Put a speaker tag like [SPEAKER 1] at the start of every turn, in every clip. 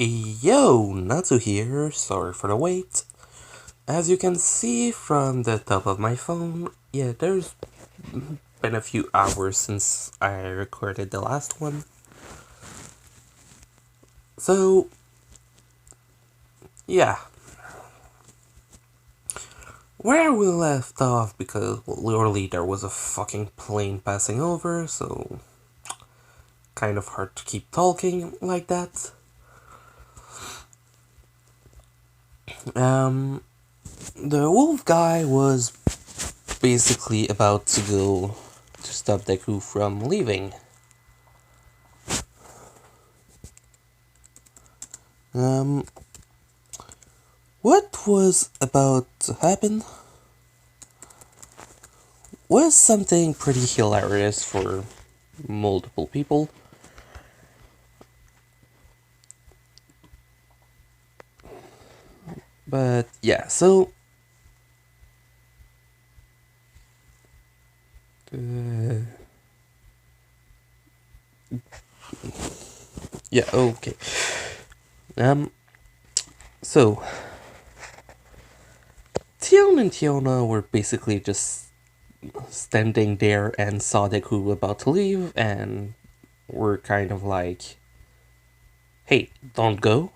[SPEAKER 1] Yo, Natsu here, sorry for the wait. As you can see from the top of my phone, yeah, there's been a few hours since I recorded the last one. So, yeah. Where we left off, because literally there was a fucking plane passing over, so kind of hard to keep talking like that. The wolf guy was basically about to go to stop Deku from leaving. What was about to happen was something pretty hilarious for multiple people. But yeah, so yeah, okay. Um so Tion and Tiona were basically just standing there and saw Deku about to leave and were kind of like, hey, don't go.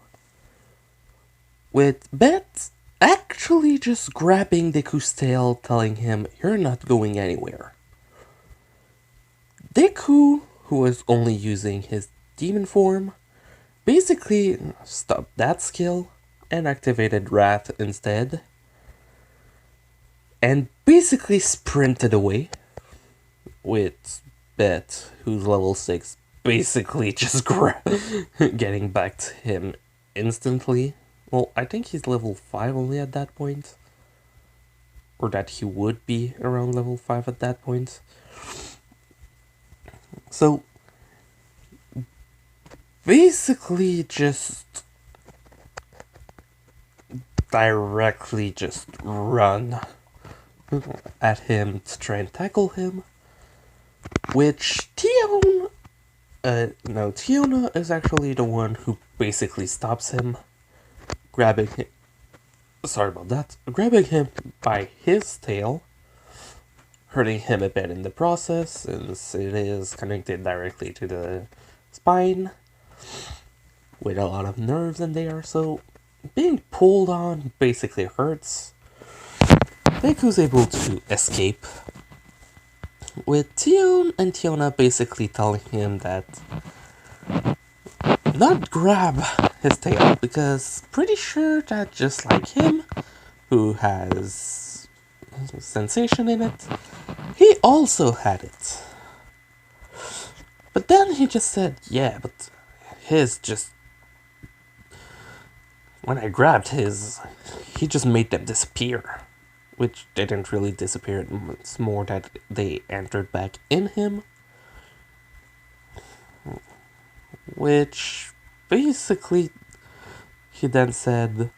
[SPEAKER 1] With Bet actually just grabbing Deku's tail, telling him, you're not going anywhere. Deku, who was only using his demon form, basically stopped that skill and activated Wrath instead, and basically sprinted away, with Bet, who's level 6, basically just getting back to him instantly. Well, I think he's level 5 only at that point. Or that he would be around level 5 at that point. So, basically just directly just run at him to try and tackle him. Which Tiona is actually the one who basically stops him, grabbing him by his tail, hurting him a bit in the process, since it is connected directly to the spine, with a lot of nerves in there, so being pulled on basically hurts. Deku's able to escape, with Tion and Tiona basically telling him that not grab his tail, because pretty sure that just like him, who has sensation in it, he also had it. But then he just said, yeah, but his just... When I grabbed his, he just made them disappear. Which didn't really disappear, it's more that they entered back in him. Which basically, he then said,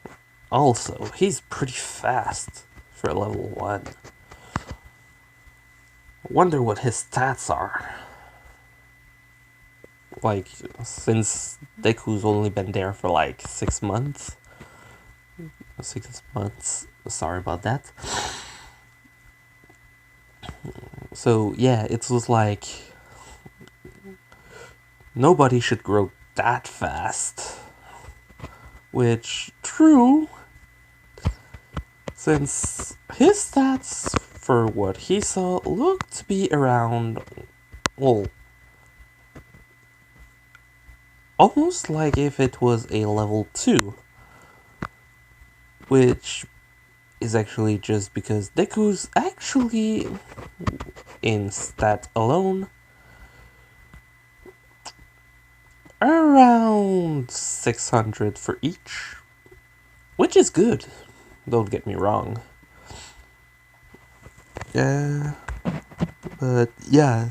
[SPEAKER 1] also, he's pretty fast for level 1. Wonder what his stats are. Like, since Deku's only been there for like 6 months. 6 months, sorry about that. So yeah, it was like, nobody should grow that fast. Which, true, since his stats, for what he saw, looked to be around, well, almost like if it was a level 2. Which is actually just because Deku's actually, in stat alone, around 600 for each. Which is good, don't get me wrong. Yeah, but yeah.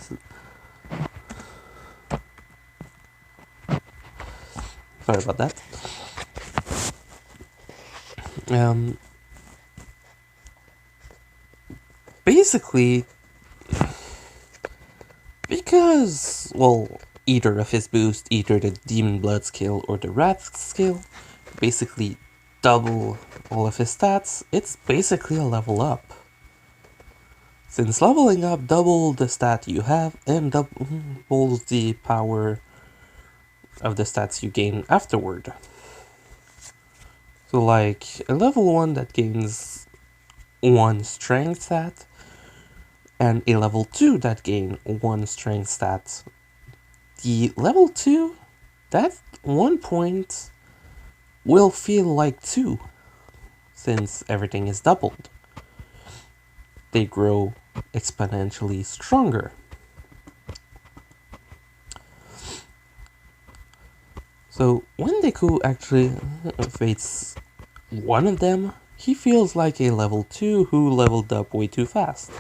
[SPEAKER 1] Sorry about that. Basically, because, well, either of his boosts, either the Demon Blood skill or the Wrath skill, basically double all of his stats, it's basically a level up. Since leveling up doubles the stat you have and doubles the power of the stats you gain afterward. So like a level 1 that gains 1 strength stat and a level 2 that gain 1 strength stat. The level 2, that 1 point will feel like 2 since everything is doubled. They grow exponentially stronger. So when Deku actually fates one of them, he feels like a level 2 who leveled up way too fast.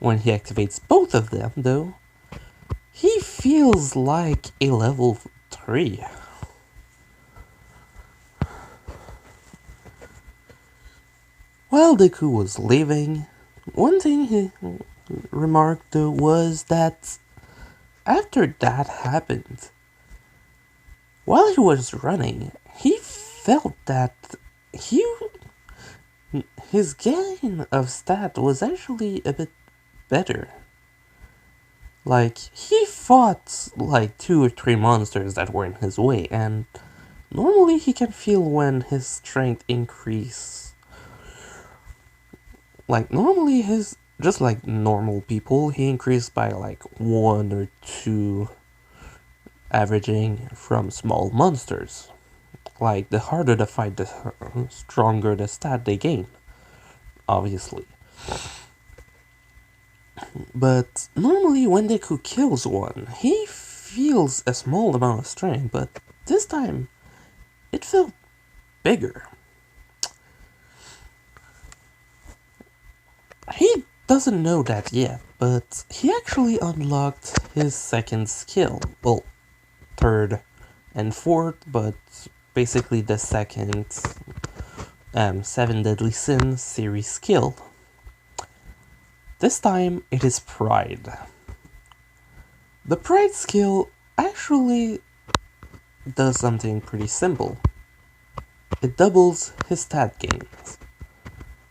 [SPEAKER 1] When he activates both of them, though, he feels like a level 3. While Deku was leaving, one thing he remarked though was that after that happened, while he was running, he felt that his gain of stat was actually a bit better. Like, he fought like 2 or 3 monsters that were in his way, and normally he can feel when his strength increase. Like, normally just like normal people, he increased by like 1 or 2, averaging from small monsters. Like, the harder the fight, the stronger the stat they gain, obviously. But normally when Deku kills one, he feels a small amount of strength, but this time it felt bigger. He doesn't know that yet, but he actually unlocked his second skill. Well, third and fourth, but basically the second 7 Deadly Sins series skill. This time it is Pride. The Pride skill actually does something pretty simple. It doubles his stat gains.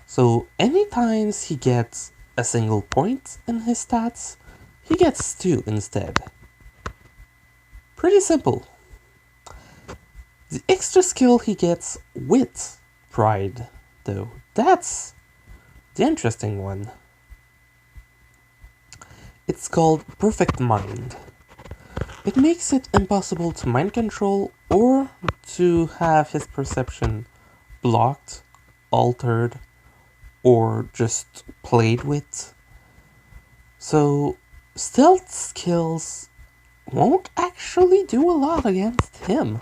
[SPEAKER 1] So anytime he gets a single point in his stats, he gets 2 instead. Pretty simple. The extra skill he gets with Pride, though, that's the interesting one. It's called Perfect Mind. It makes it impossible to mind control or to have his perception blocked, altered, or just played with. So stealth skills won't actually do a lot against him.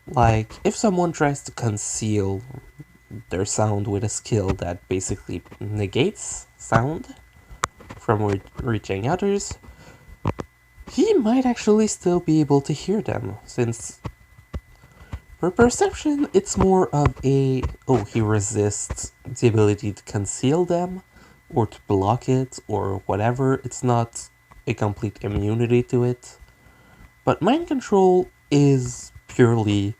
[SPEAKER 1] Like, if someone tries to conceal their sound with a skill that basically negates sound from reaching others, he might actually still be able to hear them, since for perception, it's more of he resists the ability to conceal them, or to block it, or whatever. It's not a complete immunity to it. But mind control is purely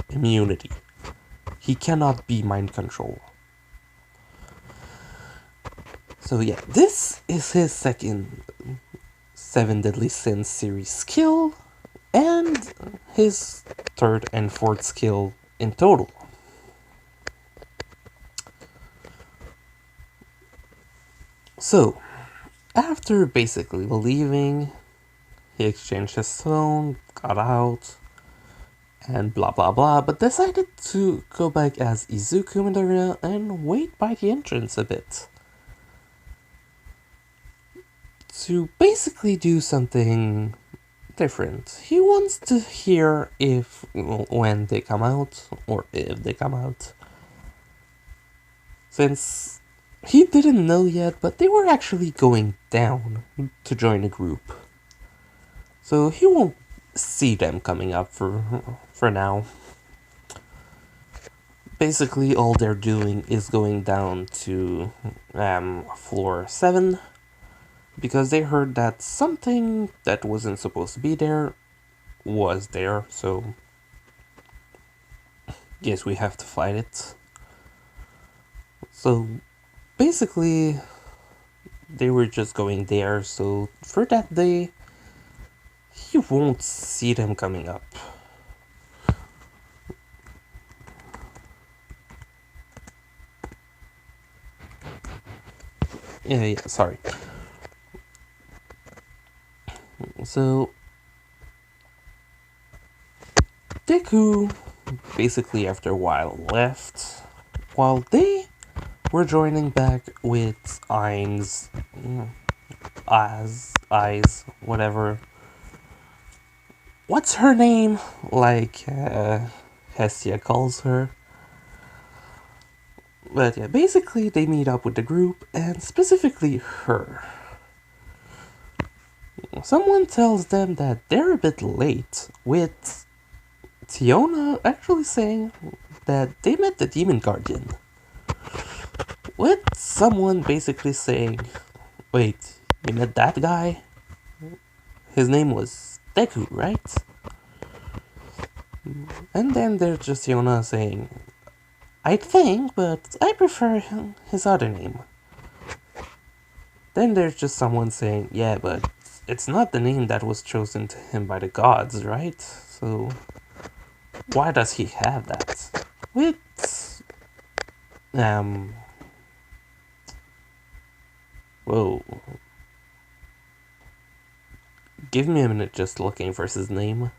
[SPEAKER 1] immunity. He cannot be mind control. So yeah, this is his second 7 Deadly Sins series skill, and his third and fourth skill in total. So, after basically leaving, he exchanged his stone, got out, and blah blah blah, but decided to go back as Izuku Midoriya and wait by the entrance a bit. To basically do something different. He wants to hear when they come out, or if they come out. Since he didn't know yet, but they were actually going down to join a group. So he won't see them coming up for now. Basically, all they're doing is going down to floor 7 because they heard that something that wasn't supposed to be there was there, so yes, we have to fight it. So basically, they were just going there, so for that day, you won't see them coming up. Yeah, sorry. So, Deku basically after a while left, while they were joining back with Ain's, Eyes, whatever. What's her name? Like, Hestia calls her. But yeah, basically they meet up with the group, and specifically her. Someone tells them that they're a bit late, with Tiona actually saying that they met the Demon Guardian. With someone basically saying, wait, you met that guy? His name was Deku, right? And then there's just Tiona saying, I think, but I prefer his other name. Then there's just someone saying, yeah, but it's not the name that was chosen to him by the gods, right? So, why does he have that? With, whoa. Give me a minute just looking for his name.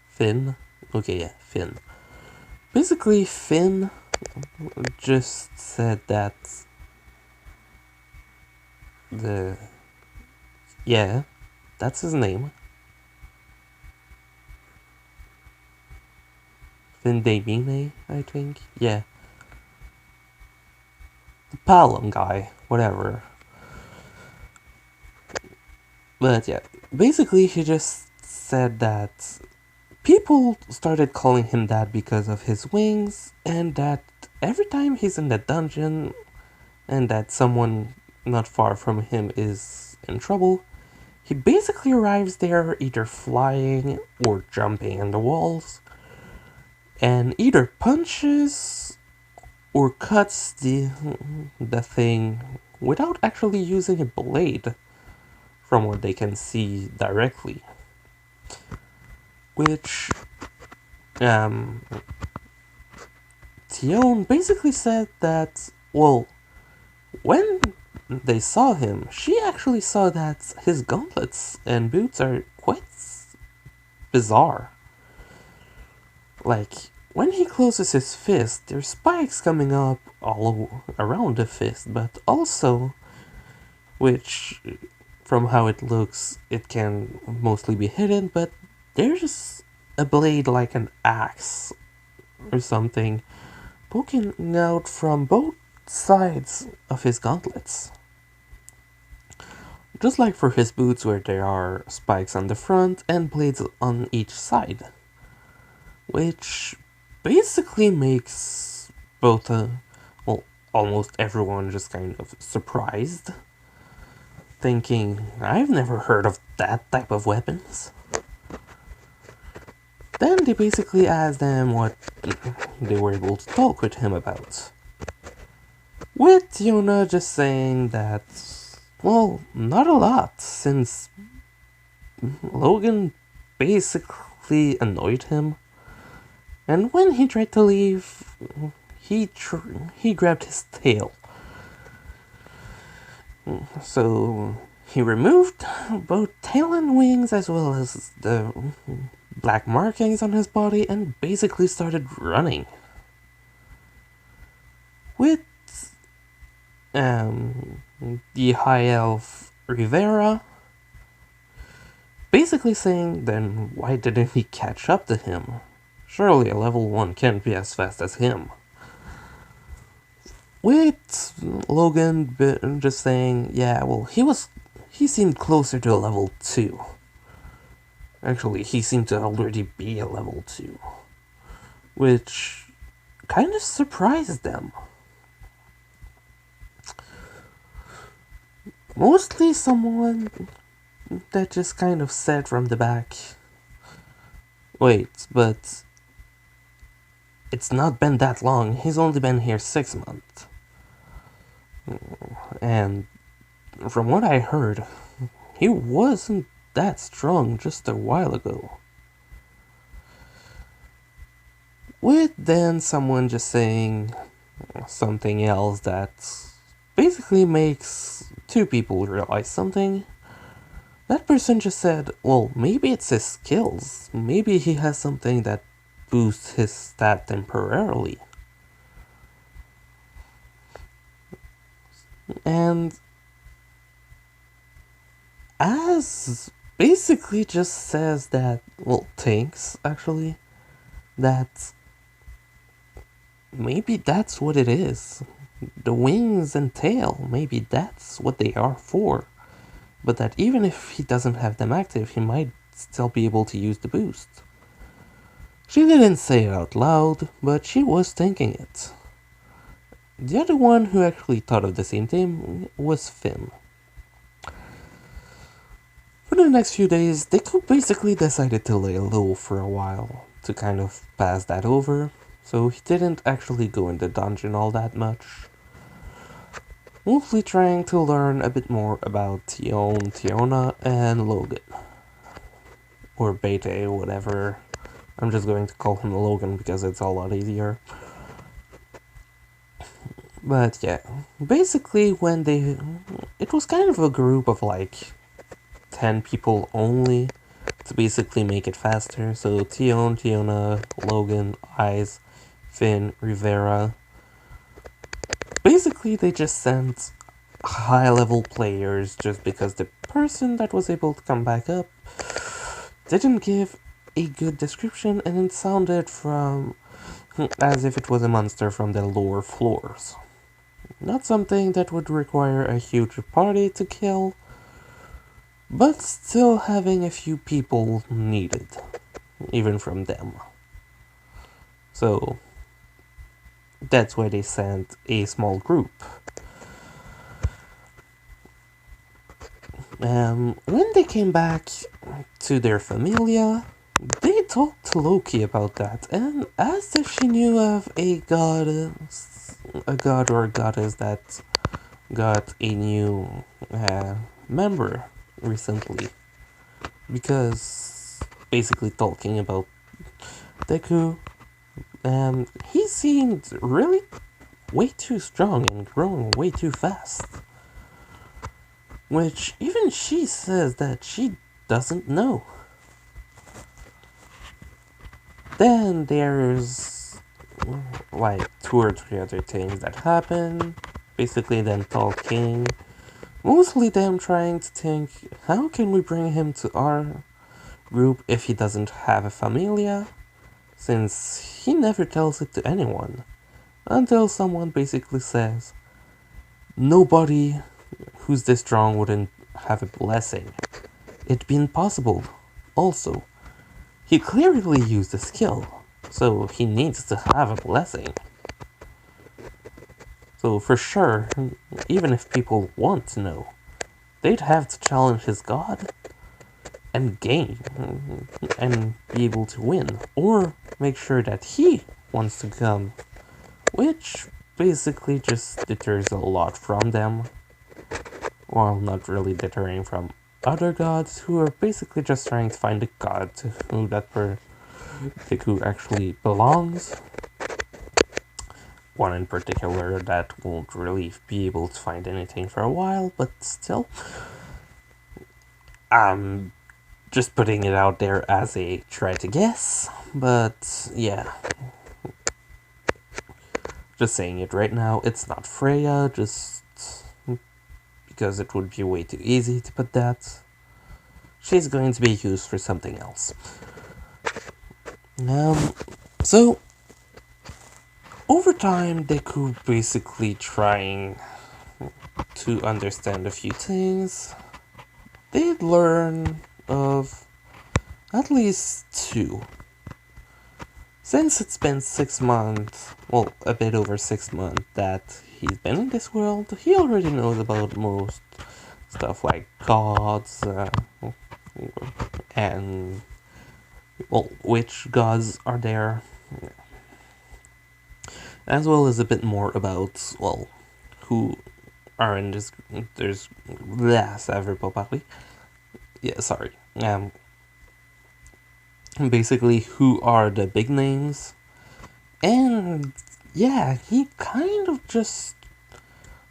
[SPEAKER 1] Finn? Okay, yeah, Finn. Basically, Finn just said that yeah, that's his name. Finn Demine, I think. Yeah. The Palom guy, whatever. But yeah, basically he just said that people started calling him that because of his wings, and that every time he's in the dungeon and that someone not far from him is in trouble, he basically arrives there either flying or jumping on the walls, and either punches or cuts the thing without actually using a blade, from what they can see directly. Which Tion basically said that, well, when they saw him, she actually saw that his gauntlets and boots are quite bizarre. Like, when he closes his fist, there's spikes coming up all around the fist, but also, which, from how it looks, it can mostly be hidden, but there's a blade like an axe or something poking out from both sides of his gauntlets. Just like for his boots, where there are spikes on the front and blades on each side. Which basically makes both, well, almost everyone just kind of surprised. Thinking, I've never heard of that type of weapons. Then they basically asked them what they were able to talk with him about. With Yona just saying that, well, not a lot, since Logan basically annoyed him. And when he tried to leave, he grabbed his tail. So he removed both tail and wings, as well as the black markings on his body, and basically started running. With the High Elf Rivera basically saying, then why didn't he catch up to him? Surely a level 1 can't be as fast as him. With Logan just saying, yeah, well, he seemed closer to a level 2. Actually, he seemed to already be a level 2, which kind of surprised them. Mostly someone that just kind of said from the back, wait, but it's not been that long, he's only been here 6 months. And from what I heard, he wasn't that strong just a while ago. With then someone just saying something else that basically makes two people realize something. That person just said, well, maybe it's his skills. Maybe he has something that boosts his stat temporarily. And as basically just says that, well, thinks actually, that maybe that's what it is. The wings and tail, maybe that's what they are for. But that even if he doesn't have them active, he might still be able to use the boost. She didn't say it out loud, but she was thinking it. The other one who actually thought of the same thing was Finn. For the next few days, Deku basically decided to lay low for a while to kind of pass that over, so he didn't actually go in the dungeon all that much. Mostly trying to learn a bit more about Tion, Tiona, and Logan. Or Bete, whatever. I'm just going to call him Logan because it's a lot easier. But yeah, basically it was kind of a group of like 10 people only to basically make it faster. So Tion, Tiona, Logan, Eyes, Finn, Rivera. Basically, they just sent high-level players just because the person that was able to come back up didn't give a good description, and it sounded as if it was a monster from the lower floors. Not something that would require a huge party to kill, but still having a few people needed, even from them. So that's why they sent a small group. When they came back to their familia, they talked to Loki about that and asked if she knew of a god or a goddess that got a new member recently. Because basically talking about Deku, he seemed really way too strong and growing way too fast. Which even she says that she doesn't know. Then there's like 2 or 3 other things that happen. Basically them talking. Mostly them trying to think, how can we bring him to our group if he doesn't have a familia? Since he never tells it to anyone. Until someone basically says, nobody who's this strong wouldn't have a blessing. It'd be impossible. Also, he clearly used a skill, so he needs to have a blessing. So for sure, even if people want to know, they'd have to challenge his god and gain and be able to win, or make sure that he wants to come, which basically just deters a lot from them, while not really deterring from other gods who are basically just trying to find a god to who Deku actually belongs. One in particular that won't really be able to find anything for a while, but still. I'm just putting it out there as a try to guess, but yeah. Just saying it right now, it's not Freya, just because it would be way too easy to put that. She's going to be used for something else. So over time, Deku basically trying to understand a few things. They'd learn of at least 2. Since it's been 6 months, well, a bit over 6 months that he's been in this world, he already knows about most stuff like gods, and, well, which gods are there, as well as a bit more about, well, who are in this, there's, yeah, sorry, basically who are the big names, and yeah, he kind of just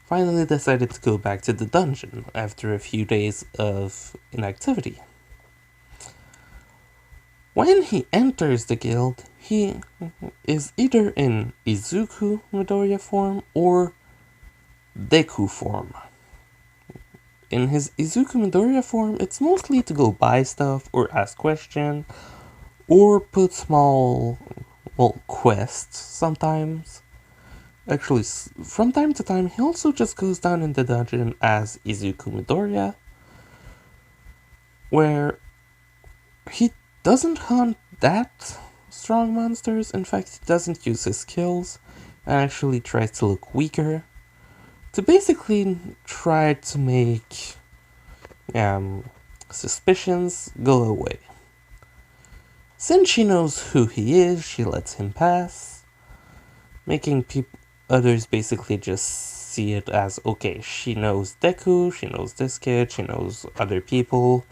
[SPEAKER 1] finally decided to go back to the dungeon after a few days of inactivity. When he enters the guild, he is either in Izuku Midoriya form or Deku form. In his Izuku Midoriya form, it's mostly to go buy stuff or ask questions or put small, well, quests sometimes. Actually, from time to time, he also just goes down in the dungeon as Izuku Midoriya, where he doesn't hunt that strong monsters. In fact, he doesn't use his skills and actually tries to look weaker to basically try to make suspicions go away. Since she knows who he is, she lets him pass, making others basically just see it as, okay, she knows Deku, she knows this kid, she knows other people.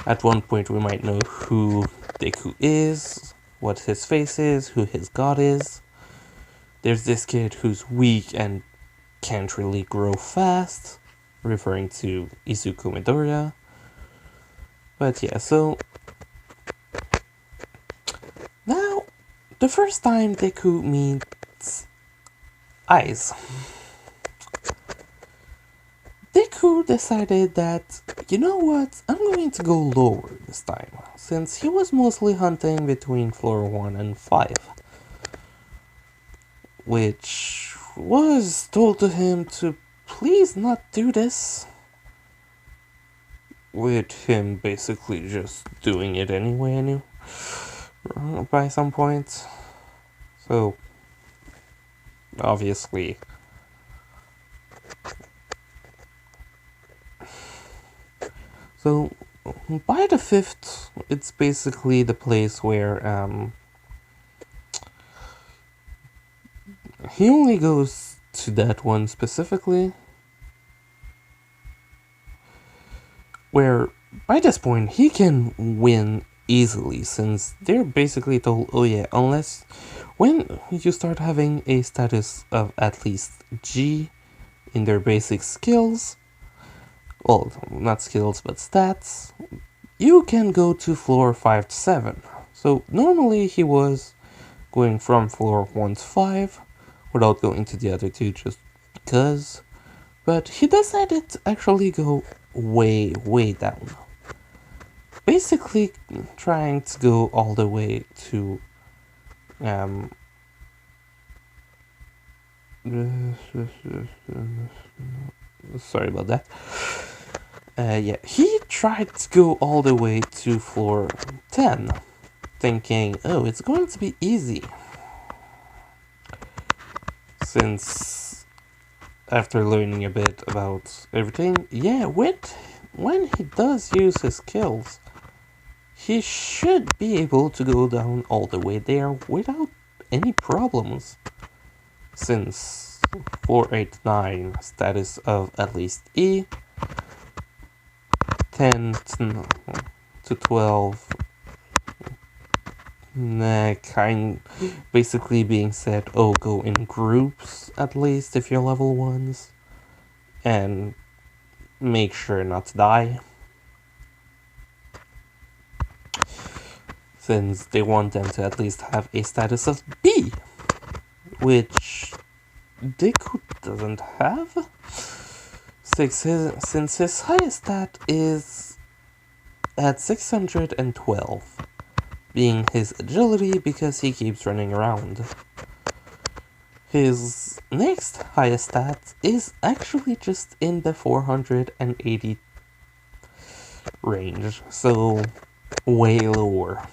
[SPEAKER 1] At one point we might know who Deku is, what his face is, who his god is. There's this kid who's weak and can't really grow fast, referring to Izuku Midoriya. But yeah, so now the first time Deku meets Eyes, Deku decided that, you know what, I'm going to go lower this time, since he was mostly hunting between floor 1 and 5, which was told to him to please not do this, with him basically just doing it anyway by some point. So obviously by the 5th, it's basically the place where he only goes to that one specifically, where by this point he can win easily, since they're basically told, oh yeah, unless when you start having a status of at least G in their basic skills, well, not skills but stats, you can go to floor 5 to 7. So normally he was going from floor 1 to 5 without going to the other two just because, but he decided to actually go way down, basically trying to go all the way to sorry about that. Yeah, he tried to go all the way to floor 10, thinking, oh, it's going to be easy, since after learning a bit about everything, yeah, when he does use his skills, he should be able to go down all the way there without any problems, since 489 status of at least E, 10 to 12 basically being said, oh, go in groups at least if you're level 1s, and make sure not to die, since they want them to at least have a status of B, which Deku doesn't have, since his highest stat is at 612, being his agility because he keeps running around. His next highest stat is actually just in the 480 range, so way lower.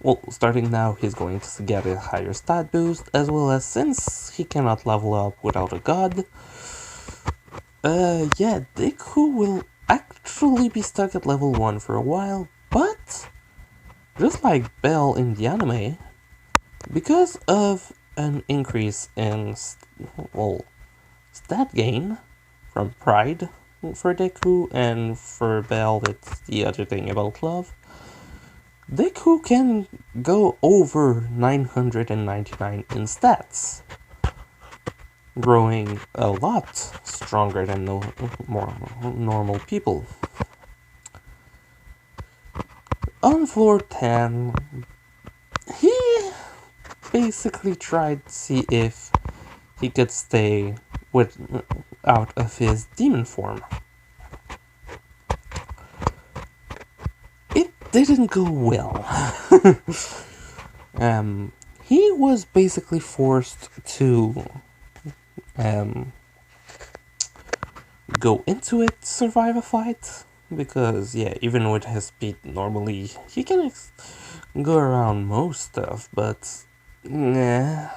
[SPEAKER 1] Well, starting now, he's going to get a higher stat boost, as well as since he cannot level up without a god, yeah, Deku will actually be stuck at level 1 for a while, but just like Bell in the anime, because of an increase in, stat gain from Pride for Deku, and for Bell it's the other thing about love, Deku can go over 999 in stats, growing a lot stronger than more normal people. On floor 10, he basically tried to see if he could stay out of his demon form. It didn't go well. He was basically forced to go into it, survive a fight, because yeah, even with his speed normally he can go around most stuff, but nah,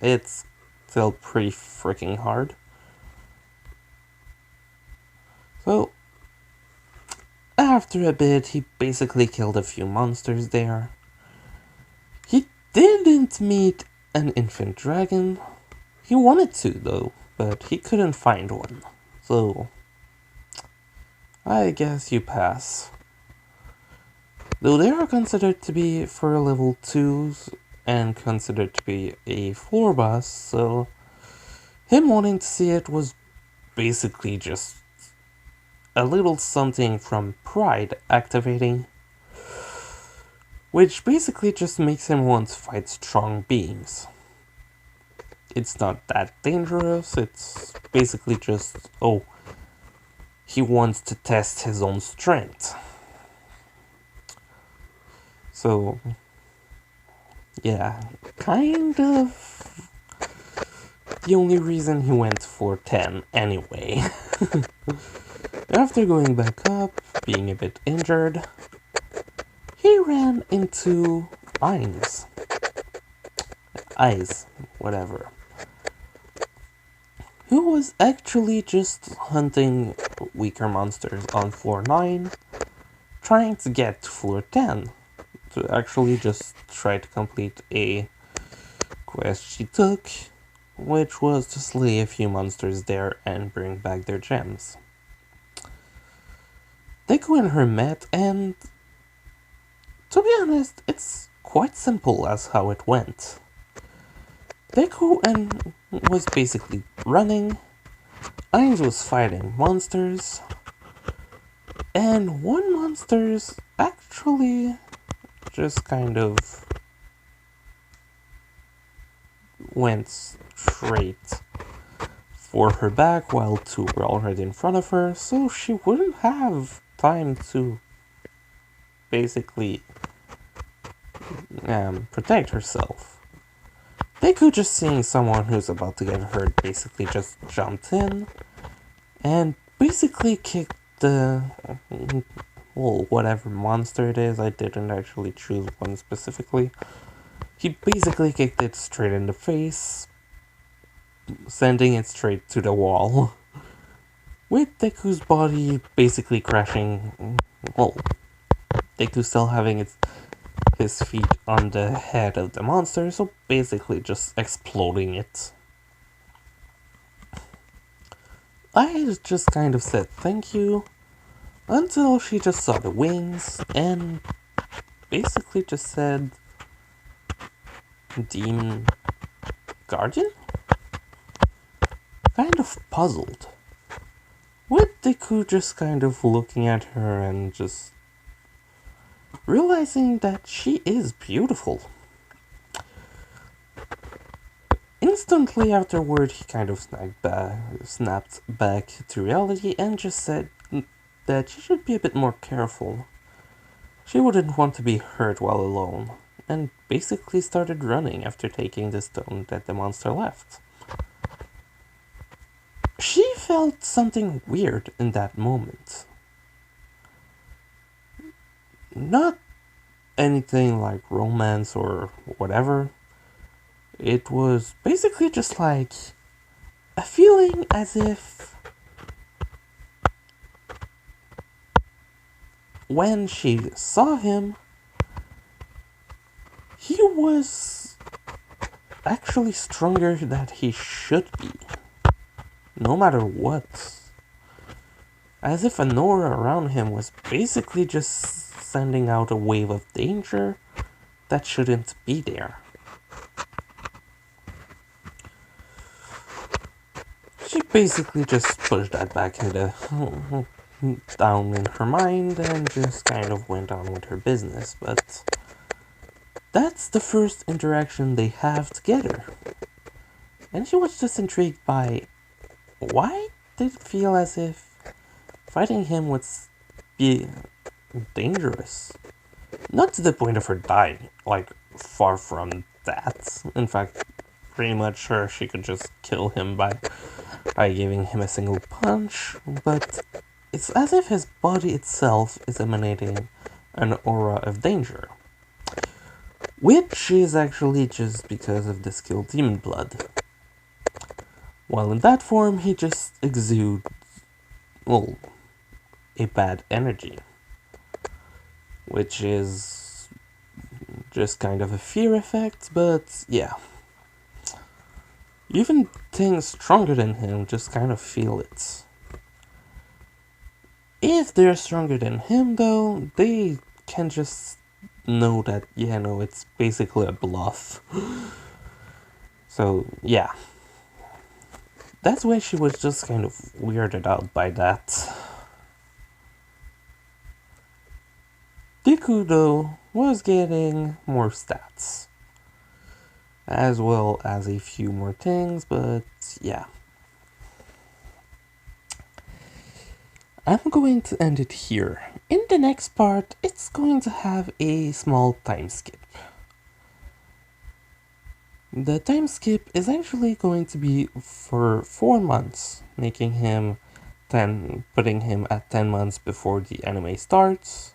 [SPEAKER 1] it's still pretty freaking hard. So after a bit, he basically killed a few monsters there. He didn't meet an infant dragon. He wanted to though, but he couldn't find one. So I guess you pass. Though they are considered to be for level 2s and considered to be a floor boss, so him wanting to see it was basically just a little something from Pride activating, which basically just makes him want to fight strong beings. It's not that dangerous, it's basically just, oh, he wants to test his own strength. So, yeah, kind of the only reason he went for 10 anyway. After going back up, being a bit injured, he ran into Eyes, whatever, who was actually just hunting weaker monsters on floor 9, trying to get to floor 10, to actually just try to complete a quest she took, which was to slay a few monsters there and bring back their gems. Deku and her met, and to be honest, it's quite simple as how it went. Deku was basically running, Ainz was fighting monsters, and one monster's actually just kind of went straight for her back while two were already in front of her, so she wouldn't have time to basically protect herself. Deku, just seeing someone who's about to get hurt, basically just jumped in and basically kicked the, well, whatever monster it is. I didn't actually choose one specifically. He basically kicked it straight in the face, sending it straight to the wall, with Deku's body basically crashing, well, Deku still having his feet on the head of the monster, so basically just exploding it. I just kind of said thank you, until she just saw the wings, and basically just said, Demon Guardian? Kind of puzzled, with Deku just kind of looking at her and just realizing that she is beautiful. Instantly afterward, he kind of snapped back to reality and just said that she should be a bit more careful. She wouldn't want to be hurt while alone, and basically started running after taking the stone that the monster left. She felt something weird in that moment. not anything like romance or whatever. It was basically just like a feeling as if when she saw him, he was actually stronger than he should be, no matter what. As if an aura around him was basically just sending out a wave of danger that shouldn't be there. She basically just pushed that back down in her mind and just kind of went on with her business, but that's the first interaction they have together. And she was just intrigued by why did it feel as if fighting him would be dangerous. Not to the point of her dying, like, far from that. In fact, pretty much sure she could just kill him by giving him a single punch, but it's as if his body itself is emanating an aura of danger. Which is actually just because of the skill Demon Blood. While in that form, he just exudes, well, a bad energy. Which is just kind of a fear effect, but yeah. Even things stronger than him just kind of feel it. If they're stronger than him, though, they can just know that, yeah, no, it's basically a bluff. So, yeah. That's why she was just kind of weirded out by that. Deku, though, was getting more stats. As well as a few more things, but yeah. I'm going to end it here. In the next part, it's going to have a small time skip. The time skip is actually going to be for 4 months, making him putting him at 10 months before the anime starts.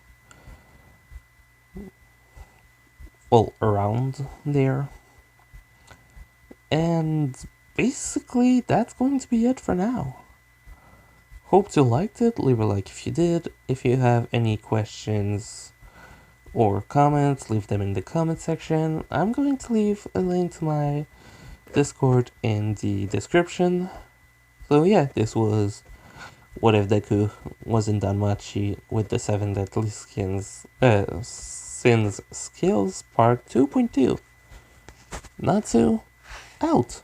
[SPEAKER 1] Well, around there. And basically, that's going to be it for now. Hope you liked it, leave a like if you did. If you have any questions or comments, leave them in the comment section. I'm going to leave a link to my Discord in the description. So yeah, this was What If Deku Was in Danmachi with the 7 Deadly Sins Skills Part 2.2. Natsu, out!